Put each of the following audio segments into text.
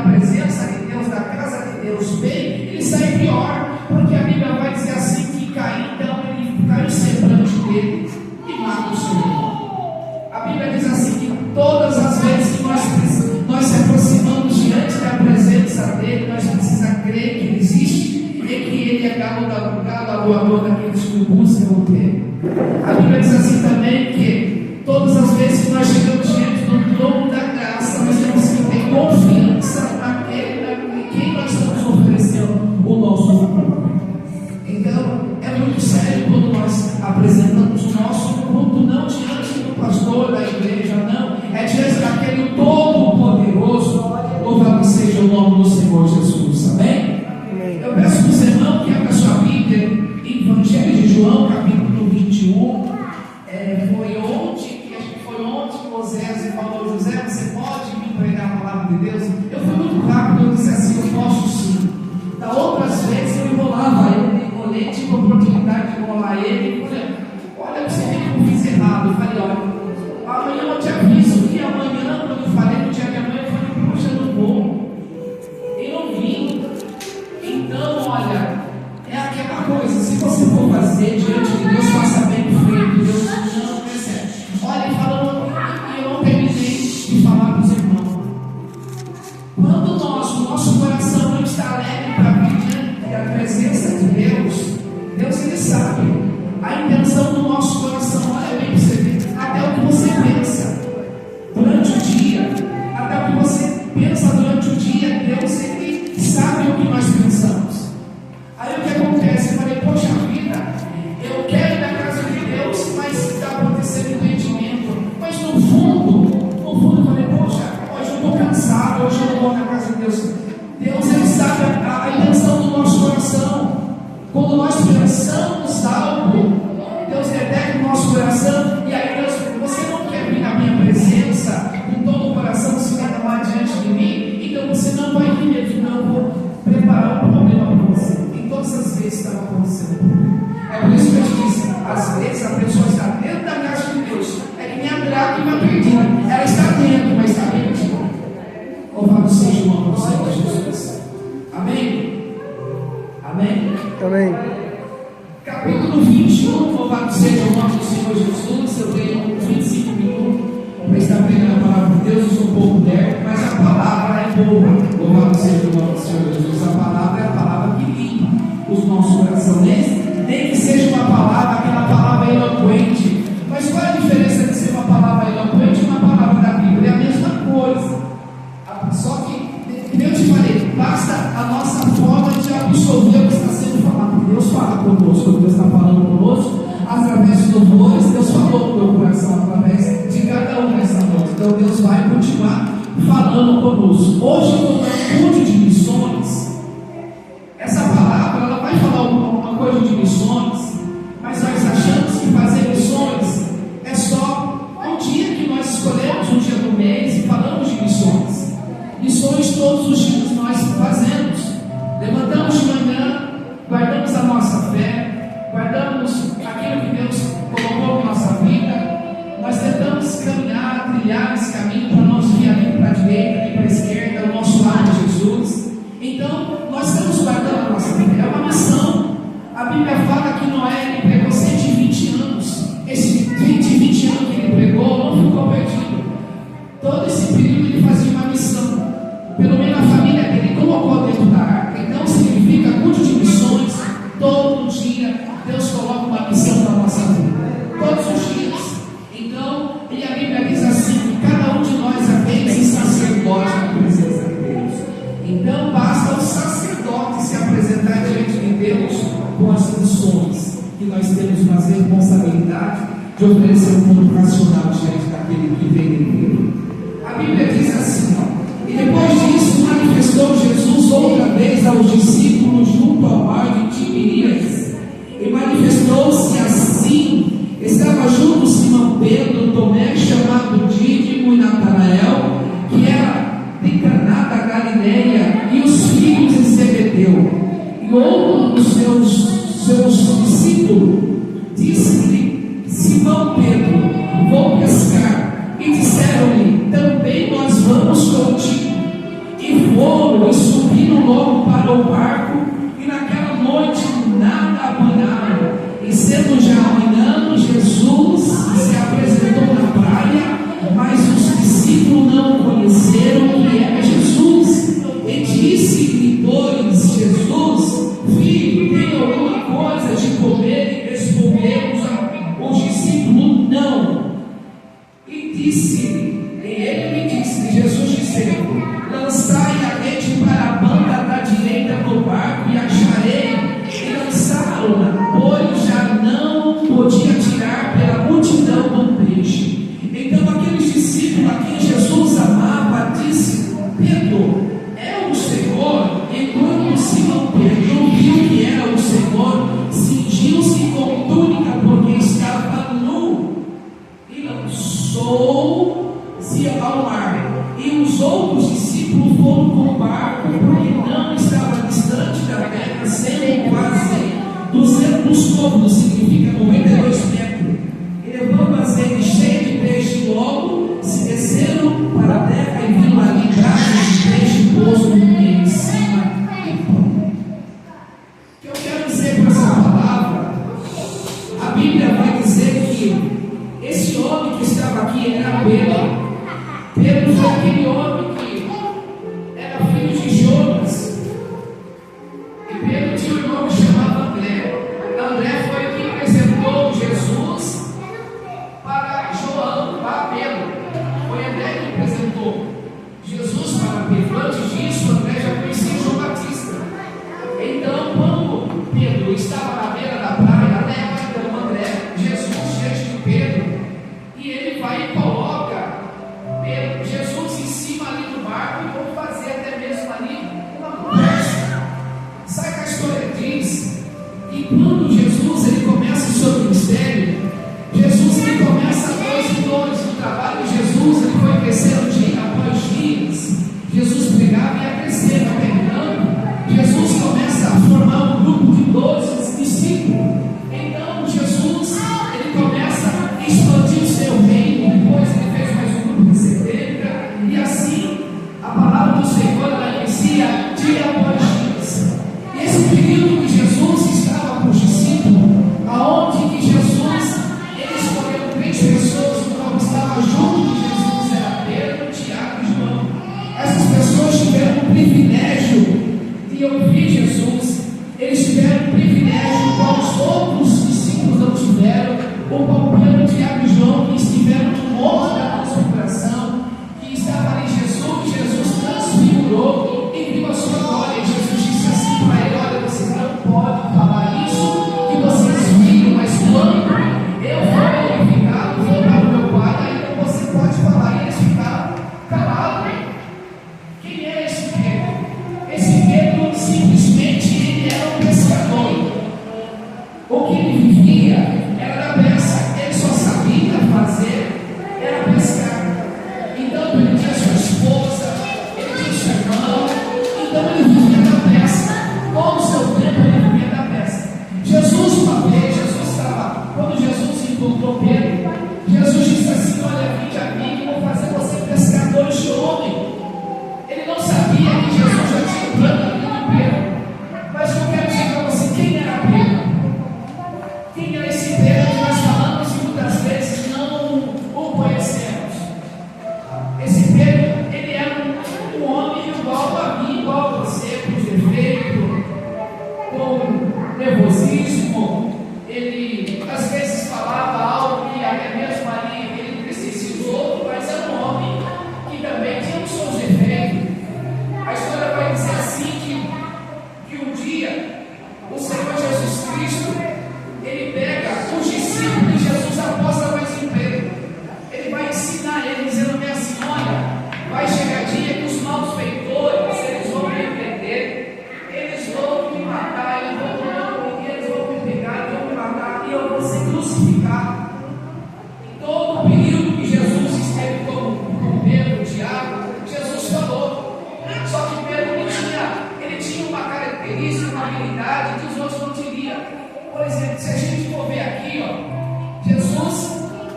presença de Deus, da casa de Deus bem, ele sai pior, porque a Bíblia vai dizer assim que Caim, então, ele cai o semblante dele e mata o seu irmão. A Bíblia diz assim que todas as vezes que nós se aproximamos diante da presença dele, nós precisamos crer que ele existe e que ele é galardoador daqueles que o buscam o ter. A Bíblia diz assim também que todas as vezes que nós chegamos diante do trono da graça, nós temos que ter confiança em quem nós estamos oferecendo o nosso culto. Então, é muito sério quando nós apresentamos o nosso culto, não diante do pastor da igreja, não, é diante daquele todo-poderoso. Louvado seja o nome do Senhor Jesus, amém? Eu peço para os irmãos que abram a sua Bíblia em Evangelho de João, capítulo 21. Foi ontem que Moisés falou: José, você pode me pregar a palavra de Deus? Eu fui muito rápido, eu disse assim: eu posso sim. Da outras vezes eu enrolava ele, tive a oportunidade de enrolar ele. Eu falei: olha, você vê que eu fiz errado. Eu falei: olha, amanhã eu te aviso. E amanhã, quando eu falei no dia de amanhã, eu falei: poxa, eu não vou. Eu não vim. Então, olha, é aquela coisa: se você for fazer diante de Deus, faça bem feito. Deus não recebe. Olha, ele falou, e eu não terminei de falar para os irmãos. Quando o nosso coração não está alegre para pedir a presença de Deus, Deus ele sabe a intenção do nosso coração. Olha bem para você ver, até o que você pensa durante o dia, até o que você pensa durante o dia, Deus ele sabe o que nós pensamos. Aí o que acontece? Eu falei: poxa vida, eu quero ir na casa de Deus, mas está acontecendo entendimento. Mas no fundo eu falei: poxa, hoje eu estou cansado, hoje eu não vou na casa de Deus. Deus ele sabe a intenção do nosso coração. Quando nós pensamos algo, Deus detecta o nosso coração. E aí Deus: você não quer vir na minha presença com todo o coração, se vai lá diante de mim, então você não vai vir. Não, eu vou preparar um problema para você. Em todas as vezes estava acontecendo. É por isso que eu te disse: às vezes a pessoa está dentro da casa de Deus, é que nem a mulher que vai perdida. Ela está dentro, mas está perdida. Louvado seja o nome do Senhor Jesus. Amém? Amém? Amém. Capítulo 21, louvado seja o nome do Senhor Jesus. Eu tenho 25 minutos para estar pregando a palavra de Deus. Eu sou um pouco lerdo, mas a palavra é boa. Louvado seja o nome do Senhor Jesus. A palavra é a palavra que limpa os nossos corações. Nem que seja uma palavra, aquela palavra eloquente. Mas qual é a diferença de ser uma palavra eloquente e uma palavra da Bíblia? É a mesma coisa. Só que eu te falei, basta a nossa forma de absorver o que está sendo falado. Deus fala conosco, Deus está falando conosco através de louvores. Deus falou no meu coração através de cada um nessa noite. Então Deus vai continuar falando conosco. Hoje eu vou dar um curso de missões. Essa palavra ela vai falar alguma coisa de missões, mas nós achamos que fazer missões é só um dia que nós escolhemos, um dia do mês, e falamos de missões. Missões todos os dias nós fazemos. Levantamos de manhã, guardamos a nossa fé, guardamos aquilo que Deus colocou em nossa vida. Nós tentamos caminhar, trilhar esse caminho para não vir ali para a direita, ali para a esquerda, ao nosso lado de Jesus. Então, nós estamos guardando a nossa vida. É uma missão. A Bíblia fala que Noé ele pregou 120 anos. Esse 20 anos que ele pregou não ficou perdido. Todo esse período ele fazia uma missão. Pelo menos a família dele colocou dentro da arca. Então significa culto de missões. Todo dia Deus coloca uma missão na nossa vida. Todos os dias. Então, e a Bíblia diz assim: que cada um de nós é bem sacerdote na presença de Deus. Então basta o sacerdote se apresentar diante de Deus com as missões que nós temos mais responsabilidade de oferecer um mundo racional diante daquele que vem dele. A Bíblia diz assim: e depois disso manifestou Jesus outra vez aos discípulos junto ao mar de Tiberíades, e manifestou-se assim. Estava junto Simão Pedro, Tomé, chamado Dídimo, e Natanael, que era de Caná da Galileia, e os filhos de Zebedeu. E outro dos seus discípulos disse-lhe: Simão Pedro, vou pescar. E disseram-lhe: também nós vamos contigo. E foram e subiram logo para o barco, e naquela noite nada apanharam. E sendo já amanhã, Jesus se apresentou na praia, mas os discípulos não conheceram que era Jesus. E disse-lhe, pois, Jesus: Filho, tem alguma coisa de comer? E respondeu os discípulos: Não. E ele me disse, Jesus dizendo: Lançai a rede para a banda da direita do barco e acharei. E lançaram-na, pois já não podia tirar pela multidão do peixe. Então aqueles discípulos a quem Jesus amava disse: Pedro, é o Senhor? E quando Simão Pedro viu que era o Senhor, cingiu-se com túnica, porque estava nu, e lançou-se ao mar. E os outros discípulos foram com o barco, porque não estava distante da terra, sendo quase 200 côvados, significa 92 metros. E levando as redes cheias de peixe, logo se desceram para a terra e viram ali braços de peixe posto em cima do pão. O que eu quero dizer com essa palavra? A Bíblia vai dizer que esse homem que estava aqui era Pedro. Pedro foi aquele homem que era filho de Jonas. E Pedro tinha um irmão que chamava André. André foi quem apresentou Jesus para João, para Pedro. Foi André que apresentou Jesus para Pedro. Antes disso, André já conhecia João Batista. Então, quando Pedro estava na beira da praia, leva então André, Jesus diante de Pedro, e ele vai e coloca Jesus em cima ali do barco, e vão fazer até mesmo ali uma conversa. Sabe que a história diz? E quando Jesus ele começa o seu ministério, Jesus ele começa 2 em 2. O trabalho de Jesus ele foi crescendo dia após dia. Jesus pregava e ia crescendo, terminando. Jesus começa a formar um grupo de 12 discípulos. Então Jesus ele começa a expandir o seu reino. Depois ele fez mais um grupo de 70. E assim a palavra do Senhor ela inicia dia após dia. E esse período que Jesus estava com os discípulos, aonde que Jesus ele escolheu 3 pessoas, o qual estava junto de Jesus, era Pedro, Tiago e João. Essas pessoas tiveram o privilégio de ouvir Jesus. Eles tiveram o privilégio qual os outros discípulos não tiveram, o qual Pedro, Tiago e João que estiveram no monte da transfiguração, que estava ali Jesus transfigurou e viu a sua glória. E Jesus disse assim para ele: olha, vocês não podem falar isso que vocês viram, mas quando eu for glorificado, vou para o meu Pai, aí você pode falar. E eles ficaram calados. Quem é esse Pedro? Esse Pedro simplesmente ele era um pescador. O que ele vivia era da pesca. Ele só sabia fazer era pescar. Então ele tinha sua esposa, ele tinha seu irmão. Então ele vivia da pesca. Todo o seu tempo ele vivia da pesca. Jesus, uma vez, quando Jesus encontrou Pedro, Jesus disse assim: olha, vinde a mim que vou fazer você pescadores de homem. Ele não sabia que Jesus já tinha um plano na vida de Pedro. Mas eu quero dizer para você: quem era Pedro? Quem era esse Pedro que nós falamos e muitas vezes não o conhecemos? Esse Pedro, ele era um homem igual a mim, igual a você, com defeito, com nervosismo. Ele às vezes falava algo que até mesmo ali ele precisou, mas era um homem que também tinha os seus defeitos. A história vai dizer assim que um dia o Senhor Jesus Cristo ele pega os discípulos e Jesus aposta mais em Pedro. Ele vai ensinar ele, dizendo bem assim: olha, vai chegar dia que os malfeitores eles vão me prender, eles vão me matar, eles vão me pegar, vão me matar, e eu vou ser crucificado. Em todo o período que Jesus esteve com Pedro, Tiago, Jesus falou. Só que Pedro ele tinha uma característica, uma habilidade que os outros não tinham. Por exemplo, se a gente for ver aqui,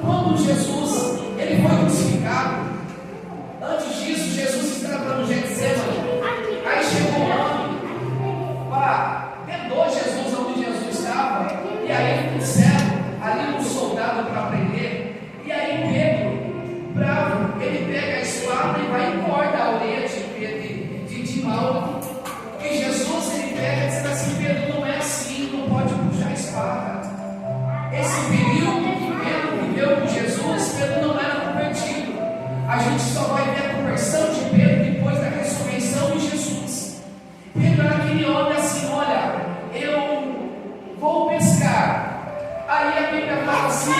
quando Jesus ele foi crucificado, antes disso Jesus estava no Getsemane. Aí a Bíblia fala assim,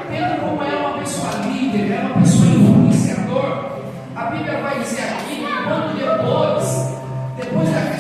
Pedro, como é uma pessoa líder, é uma pessoa influenciador, a Bíblia vai dizer aqui que quando depois daquela